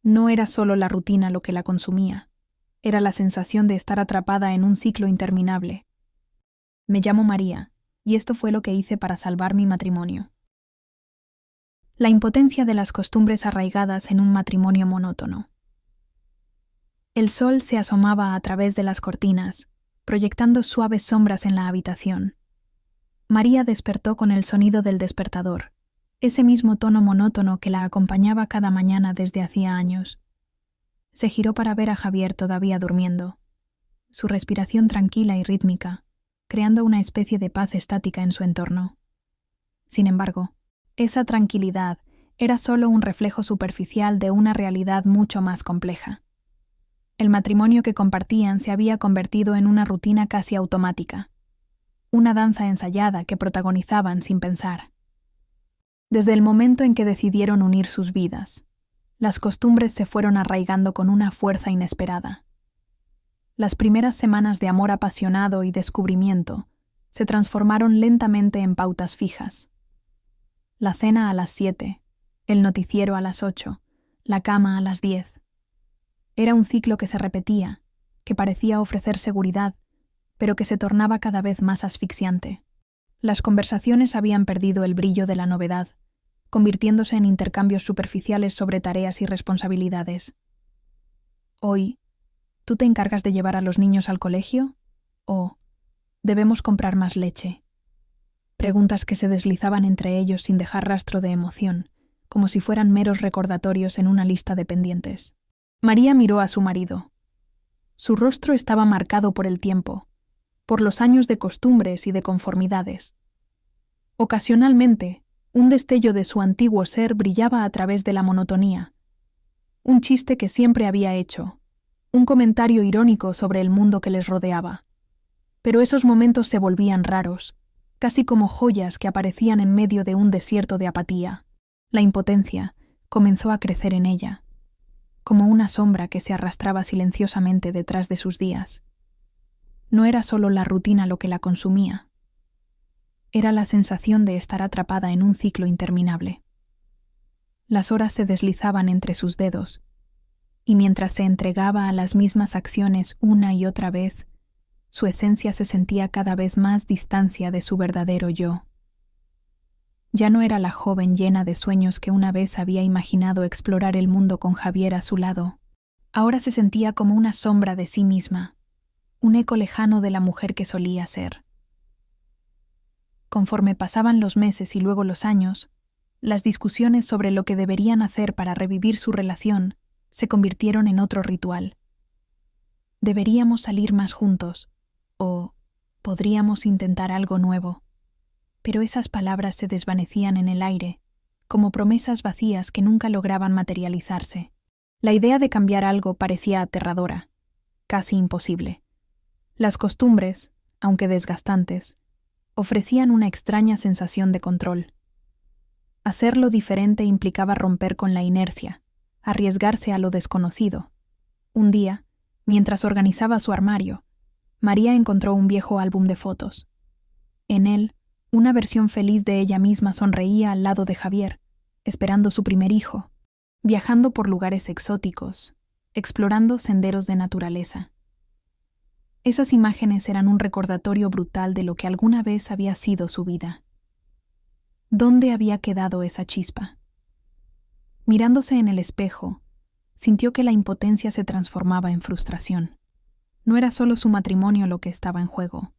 No era solo la rutina lo que la consumía, era la sensación de estar atrapada en un ciclo interminable. Me llamo María, y esto fue lo que hice para salvar mi matrimonio. La impotencia de las costumbres arraigadas en un matrimonio monótono. El sol se asomaba a través de las cortinas, proyectando suaves sombras en la habitación. María despertó con el sonido del despertador, ese mismo tono monótono que la acompañaba cada mañana desde hacía años. Se giró para ver a Javier todavía durmiendo, su respiración tranquila y rítmica, creando una especie de paz estática en su entorno. Sin embargo, esa tranquilidad era solo un reflejo superficial de una realidad mucho más compleja. El matrimonio que compartían se había convertido en una rutina casi automática, una danza ensayada que protagonizaban sin pensar. Desde el momento en que decidieron unir sus vidas, las costumbres se fueron arraigando con una fuerza inesperada. Las primeras semanas de amor apasionado y descubrimiento se transformaron lentamente en pautas fijas. La cena a las 7, el noticiero a las 8, la cama a las 10. Era un ciclo que se repetía, que parecía ofrecer seguridad, pero que se tornaba cada vez más asfixiante. Las conversaciones habían perdido el brillo de la novedad, convirtiéndose en intercambios superficiales sobre tareas y responsabilidades. Hoy, ¿tú te encargas de llevar a los niños al colegio? ¿O debemos comprar más leche? Preguntas que se deslizaban entre ellos sin dejar rastro de emoción, como si fueran meros recordatorios en una lista de pendientes. María miró a su marido. Su rostro estaba marcado por el tiempo, por los años de costumbres y de conformidades. Ocasionalmente, un destello de su antiguo ser brillaba a través de la monotonía. Un chiste que siempre había hecho, un comentario irónico sobre el mundo que les rodeaba. Pero esos momentos se volvían raros, casi como joyas que aparecían en medio de un desierto de apatía. La impotencia comenzó a crecer en ella, como una sombra que se arrastraba silenciosamente detrás de sus días. No era solo la rutina lo que la consumía. Era la sensación de estar atrapada en un ciclo interminable. Las horas se deslizaban entre sus dedos, y mientras se entregaba a las mismas acciones una y otra vez, su esencia se sentía cada vez más distancia de su verdadero yo. Ya no era la joven llena de sueños que una vez había imaginado explorar el mundo con Javier a su lado. Ahora se sentía como una sombra de sí misma, un eco lejano de la mujer que solía ser. Conforme pasaban los meses y luego los años, las discusiones sobre lo que deberían hacer para revivir su relación se convirtieron en otro ritual. Deberíamos salir más juntos, o podríamos intentar algo nuevo. Pero esas palabras se desvanecían en el aire, como promesas vacías que nunca lograban materializarse. La idea de cambiar algo parecía aterradora, casi imposible. Las costumbres, aunque desgastantes, ofrecían una extraña sensación de control. Hacerlo diferente implicaba romper con la inercia, arriesgarse a lo desconocido. Un día, mientras organizaba su armario, María encontró un viejo álbum de fotos. En él, una versión feliz de ella misma sonreía al lado de Javier, esperando su primer hijo, viajando por lugares exóticos, explorando senderos de naturaleza. Esas imágenes eran un recordatorio brutal de lo que alguna vez había sido su vida. ¿Dónde había quedado esa chispa? Mirándose en el espejo, sintió que la impotencia se transformaba en frustración. No era solo su matrimonio lo que estaba en juego,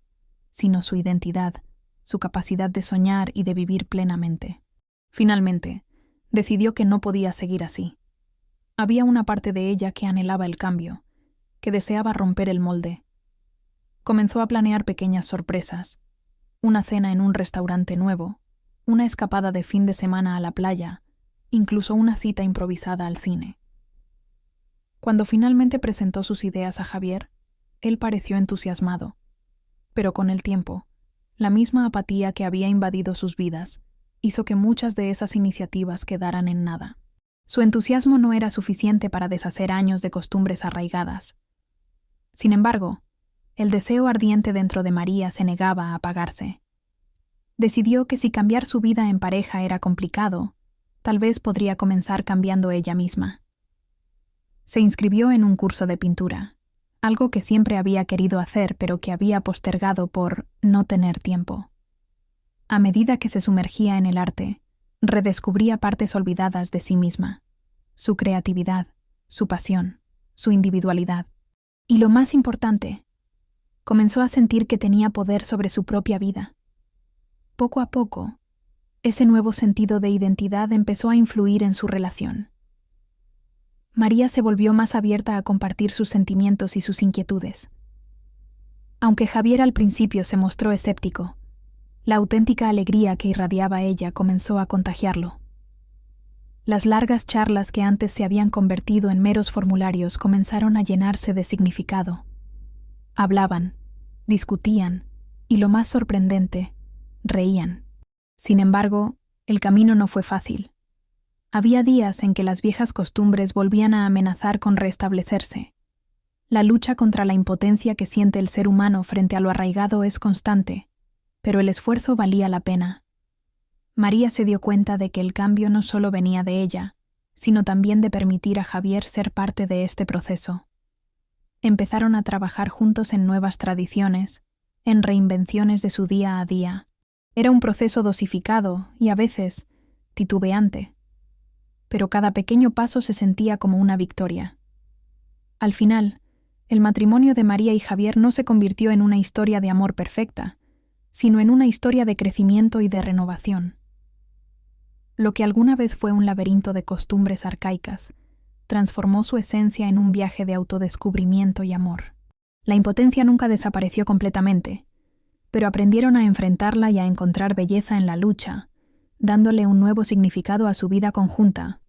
sino su identidad, su capacidad de soñar y de vivir plenamente. Finalmente, decidió que no podía seguir así. Había una parte de ella que anhelaba el cambio, que deseaba romper el molde. Comenzó a planear pequeñas sorpresas, una cena en un restaurante nuevo, una escapada de fin de semana a la playa, incluso una cita improvisada al cine. Cuando finalmente presentó sus ideas a Javier, él pareció entusiasmado, pero con el tiempo, la misma apatía que había invadido sus vidas hizo que muchas de esas iniciativas quedaran en nada. Su entusiasmo no era suficiente para deshacer años de costumbres arraigadas. Sin embargo, el deseo ardiente dentro de María se negaba a apagarse. Decidió que si cambiar su vida en pareja era complicado, tal vez podría comenzar cambiando ella misma. Se inscribió en un curso de pintura, algo que siempre había querido hacer pero que había postergado por no tener tiempo. A medida que se sumergía en el arte, redescubría partes olvidadas de sí misma, su creatividad, su pasión, su individualidad. Y lo más importante, comenzó a sentir que tenía poder sobre su propia vida. Poco a poco, ese nuevo sentido de identidad empezó a influir en su relación. María se volvió más abierta a compartir sus sentimientos y sus inquietudes. Aunque Javier al principio se mostró escéptico, la auténtica alegría que irradiaba ella comenzó a contagiarlo. Las largas charlas que antes se habían convertido en meros formularios comenzaron a llenarse de significado. Hablaban, discutían y, lo más sorprendente, reían. Sin embargo, el camino no fue fácil. Había días en que las viejas costumbres volvían a amenazar con restablecerse. La lucha contra la impotencia que siente el ser humano frente a lo arraigado es constante, pero el esfuerzo valía la pena. María se dio cuenta de que el cambio no solo venía de ella, sino también de permitir a Javier ser parte de este proceso. Empezaron a trabajar juntos en nuevas tradiciones, en reinvenciones de su día a día. Era un proceso dosificado y a veces titubeante, pero cada pequeño paso se sentía como una victoria. Al final, el matrimonio de María y Javier no se convirtió en una historia de amor perfecta, sino en una historia de crecimiento y de renovación. Lo que alguna vez fue un laberinto de costumbres arcaicas, transformó su esencia en un viaje de autodescubrimiento y amor. La impotencia nunca desapareció completamente, pero aprendieron a enfrentarla y a encontrar belleza en la lucha, dándole un nuevo significado a su vida conjunta,